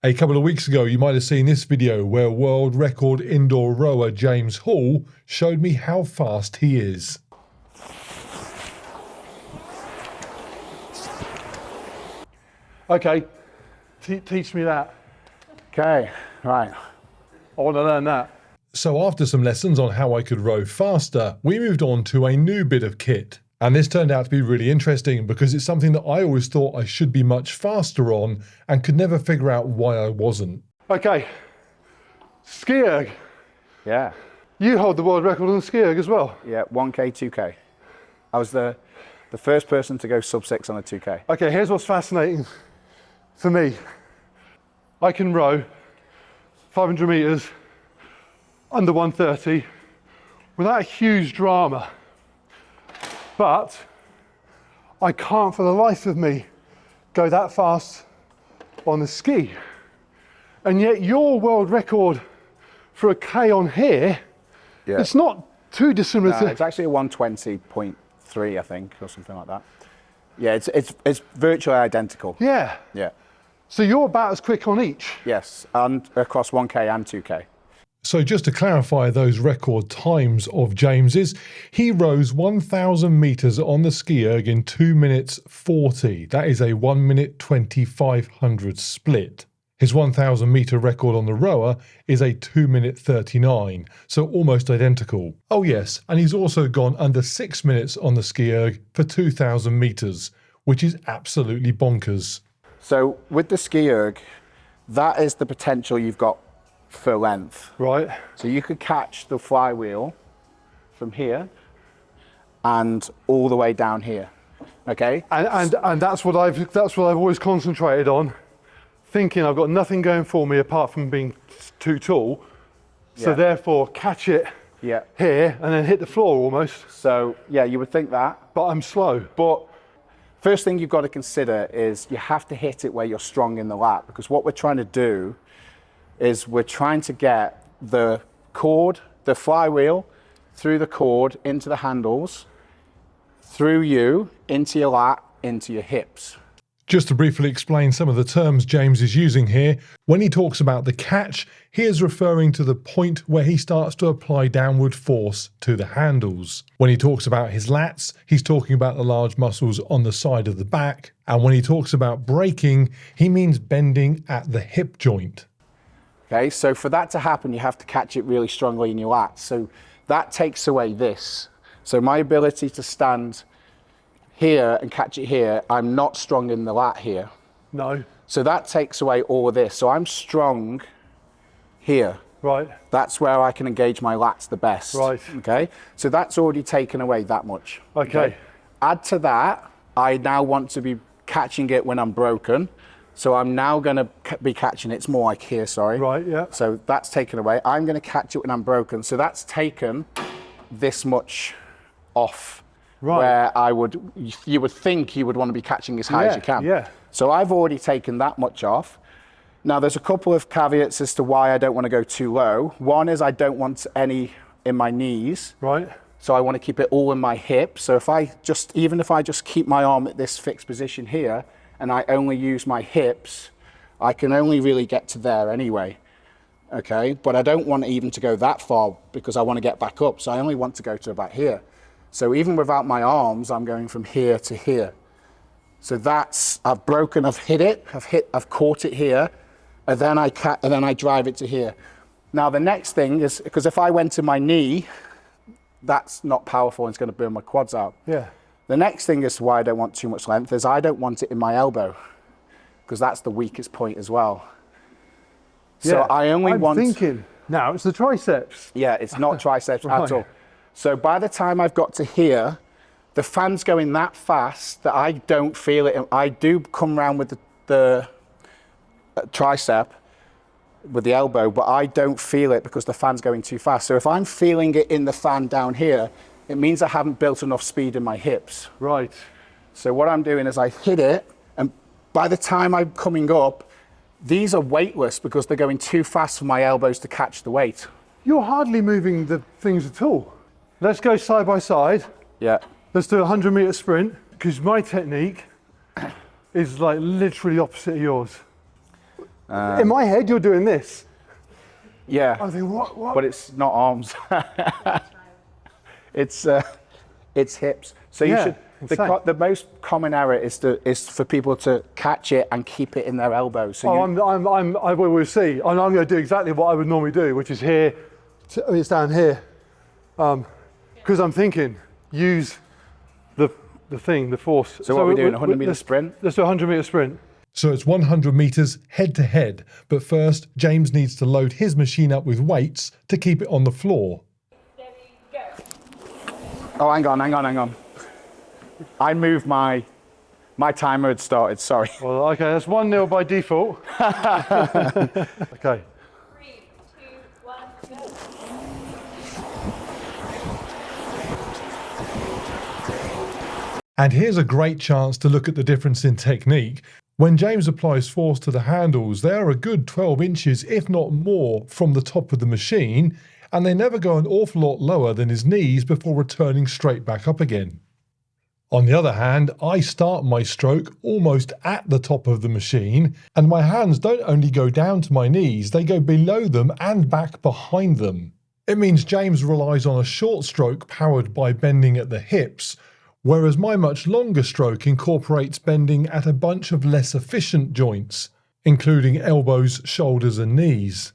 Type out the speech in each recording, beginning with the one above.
A couple of weeks ago, you might have seen this video where world record indoor rower James Hall showed me how fast he is. Okay, teach me that. Okay, right. I want to learn that. So after some lessons on how I could row faster, we moved on to a new bit of kit. And this turned out to be really interesting because it's something that I always thought I should be much faster on and could never figure out why I wasn't. Okay, ski erg. Yeah. You hold the world record on ski erg as well. Yeah, 1K, 2K. I was the first person to go sub-6 on a 2K. Okay, here's what's fascinating for me. I can row 500 meters under 130 without a huge drama. But I can't for the life of me go that fast on the ski. And yet your world record for a K on here, Yeah. it's not too dissimilar to... It's actually a 120.3, I think, or something like that. Yeah, it's virtually identical. Yeah. Yeah. So you're about as quick on each. Yes, and across 1K and 2K. So just to clarify those record times of James's, he rows 1,000 metres on the ski erg in 2 minutes 40. That is a 1 minute 2500 split. His 1,000 metre record on the rower is a 2 minute 39, so almost identical. Oh yes, and he's also gone under 6 minutes on the ski erg for 2,000 metres, which is absolutely bonkers. So with the ski erg, that is the potential you've got for length. Right. So you could catch the flywheel from here and all the way down here. Okay? And that's what I've always concentrated on, thinking I've got nothing going for me apart from being too tall. So Yeah. therefore catch it Yeah. here and then hit the floor almost. So yeah, you would think that. But I'm slow. But first thing you've got to consider is you have to hit it where you're strong in the lat, because what we're trying to do is we're trying to get the cord, the flywheel, through the cord into the handles, through you, into your lat, into your hips. Just to briefly explain some of the terms James is using here, when he talks about the catch, he is referring to the point where he starts to apply downward force to the handles. When he talks about his lats, he's talking about the large muscles on the side of the back. And when he talks about braking, he means bending at the hip joint. Okay, so for that to happen, you have to catch it really strongly in your lats. So that takes away this. So my ability to stand here and catch it here, I'm not strong in the lat here. No. So that takes away all of this. So I'm strong here. Right. That's where I can engage my lats the best. Right. Okay, so that's already taken away that much. Okay. Add to that, I now want to be catching it when I'm broken. So I'm now going to be catching it. It's more like here, sorry. Right, yeah. So that's taken away. I'm going to catch it when I'm broken. So that's taken this much off. Right. Where you would think you would want to be catching as high as you can. Yeah. So I've already taken that much off. Now there's a couple of caveats as to why I don't want to go too low. One is I don't want any in my knees. Right. So I want to keep it all in my hips. So even if I just keep my arm at this fixed position here, and I only use my hips, I can only really get to there anyway, okay? But I don't want even to go that far because I want to get back up, so I only want to go to about here. So even without my arms, I'm going from here to here. So I've broken, I've hit it, I've caught it here, and then I drive it to here. Now the next thing is, because if I went to my knee, that's not powerful and it's going to burn my quads out. Yeah. The next thing as to why I don't want too much length is I don't want it in my elbow, because that's the weakest point as well. So I'm want... thinking, now it's the triceps. Yeah, it's not triceps Right. at all. So by the time I've got to here, the fan's going that fast that I don't feel it. I do come round with the tricep, with the elbow, but I don't feel it because the fan's going too fast. So if I'm feeling it in the fan down here, it means I haven't built enough speed in my hips. Right. So what I'm doing is I hit it, and by the time I'm coming up, these are weightless because they're going too fast for my elbows to catch the weight. You're hardly moving the things at all. Let's go side by side. Yeah. Let's do a 100-meter sprint, because my technique is like literally opposite of yours. In my head, you're doing this. Yeah. I think, what? But it's not arms. it's hips. So you Yeah, should. insane. The most common error is for people to catch it and keep it in their elbow. So I will see. I'm going to do exactly what I would normally do, which is here. It's down here. Because I'm thinking, use the force. So what are we doing? 100 meter sprint? Let's do a 100 meter sprint. So it's 100 metres head to head, but first James needs to load his machine up with weights to keep it on the floor. Oh, hang on. I moved my timer had started, sorry. Well, okay, that's 1-0 by default. Okay. 3, 2, 1, go. And here's a great chance to look at the difference in technique. When James applies force to the handles, they are a good 12 inches, if not more, from the top of the machine, and they never go an awful lot lower than his knees before returning straight back up again. On the other hand, I start my stroke almost at the top of the machine, and my hands don't only go down to my knees, they go below them and back behind them. It means James relies on a short stroke powered by bending at the hips, whereas my much longer stroke incorporates bending at a bunch of less efficient joints, including elbows, shoulders and knees.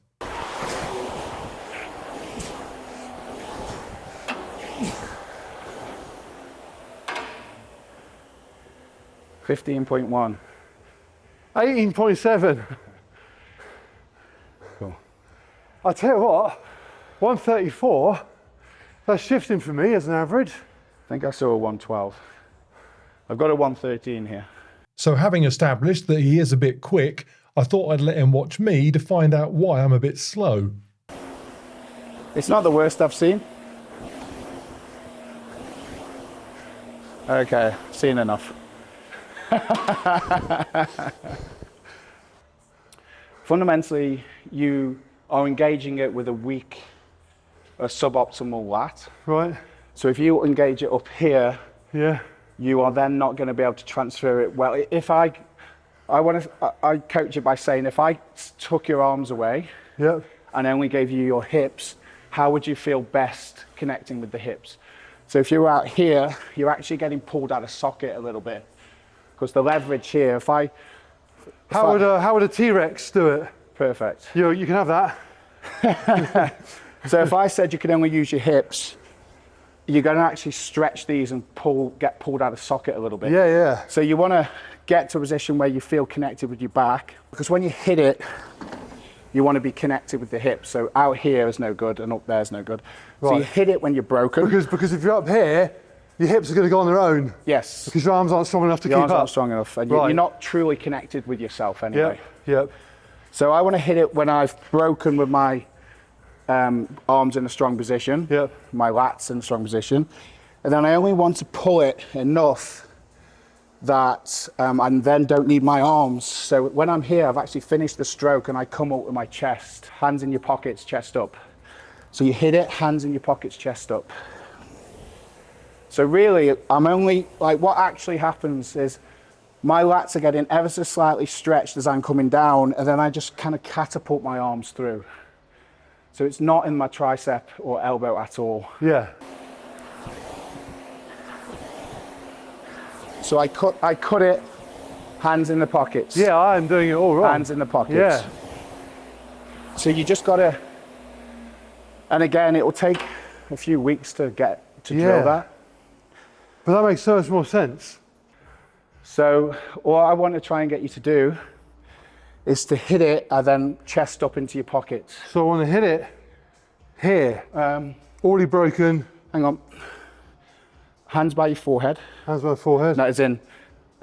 $15.1. 18.7. Cool. I'll tell you what, 134, that's shifting for me as an average. I think I saw a 112. I've got a 113 here. So having established that he is a bit quick, I thought I'd let him watch me to find out why I'm a bit slow. It's not the worst I've seen. Okay, seen enough. Fundamentally, you are engaging it with a weak, a suboptimal lat. Right, So if you engage it up here, yeah, you are then not going to be able to transfer it well. If I coach it by saying, if I took your arms away yep. and only gave you your hips, how would you feel best connecting with the hips? So if you're out here, you're actually getting pulled out of socket a little bit, because the leverage here, How would a T-Rex do it? perfect. You can have that. So if I said you could only use your hips, you're going to actually stretch these and get pulled out of socket a little bit. Yeah, yeah. So you want to get to a position where you feel connected with your back, because when you hit it, you want to be connected with the hips. So out here is no good and up there is no good. So you Right. hit it when you're broken. Because if you're up here, your hips are going to go on their own. Yes. Because your arms aren't strong enough to Your keep arms up. aren't strong enough, and Right. you're not truly connected with yourself anyway. Yep. So I want to hit it when I've broken with my arms in a strong position, Yep. my lats in a strong position, and then I only want to pull it enough that I then don't need my arms. So when I'm here, I've actually finished the stroke and I come up with my chest, hands in your pockets, chest up. So you hit it, hands in your pockets, chest up. So really, I'm only, like, what actually happens is my lats are getting ever so slightly stretched as I'm coming down, and then I just kind of catapult my arms through. So it's not in my tricep or elbow at all. Yeah. So I cut it, hands in the pockets. Yeah, I'm doing it all wrong. Hands in the pockets. Yeah. So you just gotta, and again, it will take a few weeks to Yeah. drill that. But that makes so much more sense. So what I want to try and get you to do is to hit it and then chest up into your pockets. So I want to hit it here. Already broken. Hang on. Hands by your forehead. Hands by the forehead. That is in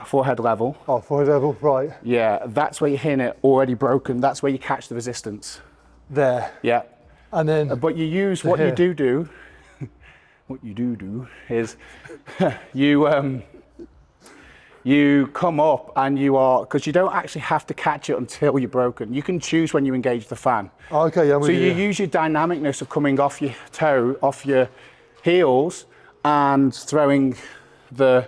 forehead level. Oh, forehead level. Right. Yeah, that's where you're hitting it already broken. That's where you catch the resistance. There. Yeah. And then. But you use what here. you do. What you do is you come up and you are, because you don't actually have to catch it until you're broken. You can choose when you engage the fan. Oh, okay, yeah. I'm So with you use your dynamicness of coming off your toe, off your heels, and throwing the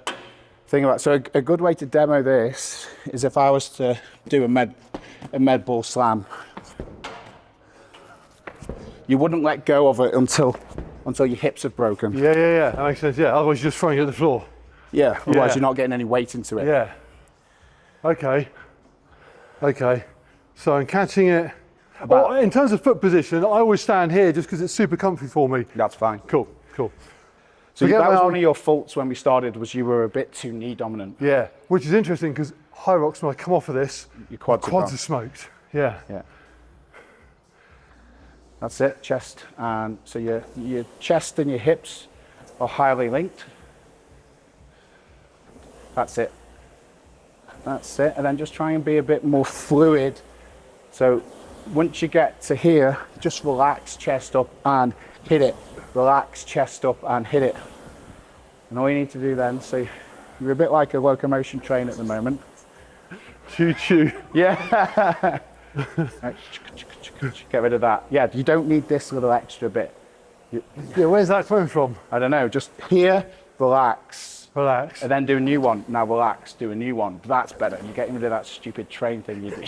thing about. So a good way to demo this is if I was to do a a med ball slam. You wouldn't let go of it until your hips have broken. Yeah, that makes sense, yeah. Otherwise you're just throwing it at the floor. Yeah, otherwise Yeah. you're not getting any weight into it. Yeah. Okay. So I'm catching it. Well, in terms of foot position, I always stand here just because it's super comfy for me. That's fine. Cool. So Forget that was about- one of your faults when we started, was you were a bit too knee dominant. Yeah, which is interesting because high rocks, when I come off of this, Your quads are quads gone. are smoked. Yeah. Yeah. That's it, chest. And so your chest and your hips are highly linked. That's it. That's it. And then just try and be a bit more fluid. So once you get to here, just relax, chest up and hit it. Relax, chest up and hit it. And all you need to do then, so you're a bit like a locomotion train at the moment. Choo choo. Yeah. Get rid of that. Yeah, you don't need this little extra bit. Yeah, where's that coming from? I don't know, just here, relax, Relax. and then do a new one. Now relax, do a new one. That's better. You're getting rid of that stupid train thing you do.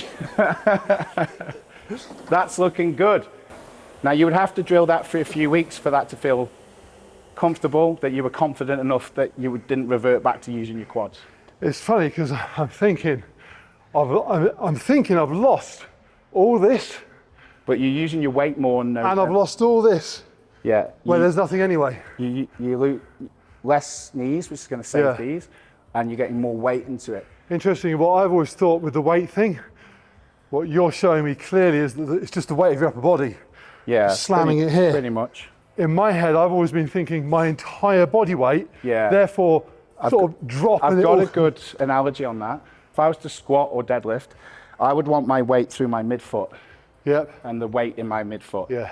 That's looking good. Now you would have to drill that for a few weeks for that to feel comfortable, that you were confident enough that you didn't revert back to using your quads. It's funny because I'm thinking I've lost all this But you're using your weight more and and I've lost all this. yeah, Well, there's nothing anyway. you lose less knees, which is going to save Yeah. these, and you're getting more weight into it. Interesting, what I've always thought with the weight thing, what you're showing me clearly is that it's just the weight of your upper body. Yeah, Slamming pretty- it here. Pretty much. In my head, I've always been thinking my entire body weight, Yeah. therefore sort of drop I've and got a it'll- good analogy on that. If I was to squat or deadlift, I would want my weight through my midfoot Yep, and the weight in my midfoot. yeah.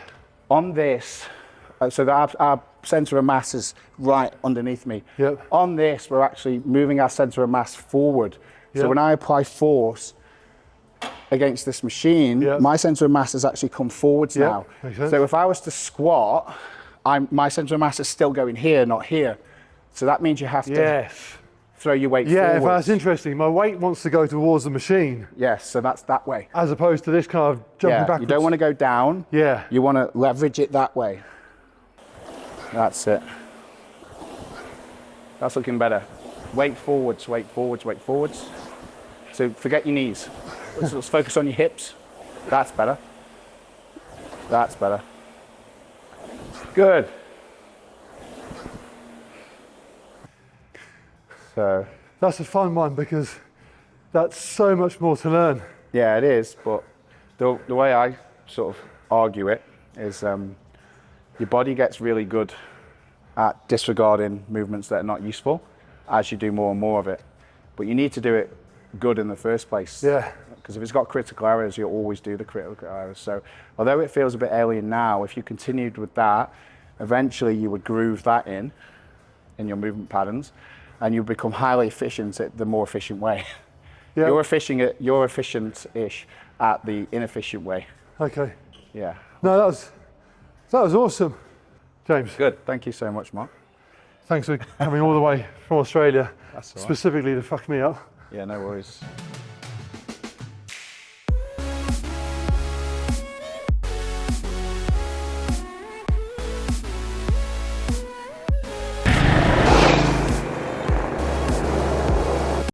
On this, so that our center of mass is right underneath me. Yep. On this, we're actually moving our center of mass forward. So Yep. when I apply force against this machine, Yep. my center of mass has actually come forwards Yep, now. makes sense. So if I was to squat, my center of mass is still going here, not here. So that means you have to Yes. throw your weight Yeah, forwards. that's interesting. My weight wants to go towards the machine Yes, so that's that way. as opposed to this kind of jumping Yeah, backwards. you don't want to go down. Yeah. You want to leverage it that way. That's it. That's looking better. Weight forwards, weight forwards, weight forwards. So forget your knees. Let's focus on your hips. That's better. That's better. Good. So, That's a fun one because that's so much more to learn. yeah, it is, but the way I sort of argue it is your body gets really good at disregarding movements that are not useful as you do more and more of it. But you need to do it good in the first place. Yeah. Because if it's got critical errors, you'll always do the critical errors. So although it feels a bit alien now, if you continued with that, eventually you would groove that in your movement patterns, and you become highly efficient at the more efficient way. Yeah. You're efficient-ish at the inefficient way. Okay. Yeah. No, that was awesome, James. Good. Thank you so much, Mark. Thanks for coming all the way from Australia, That's all right. specifically to fuck me up. Yeah, no worries.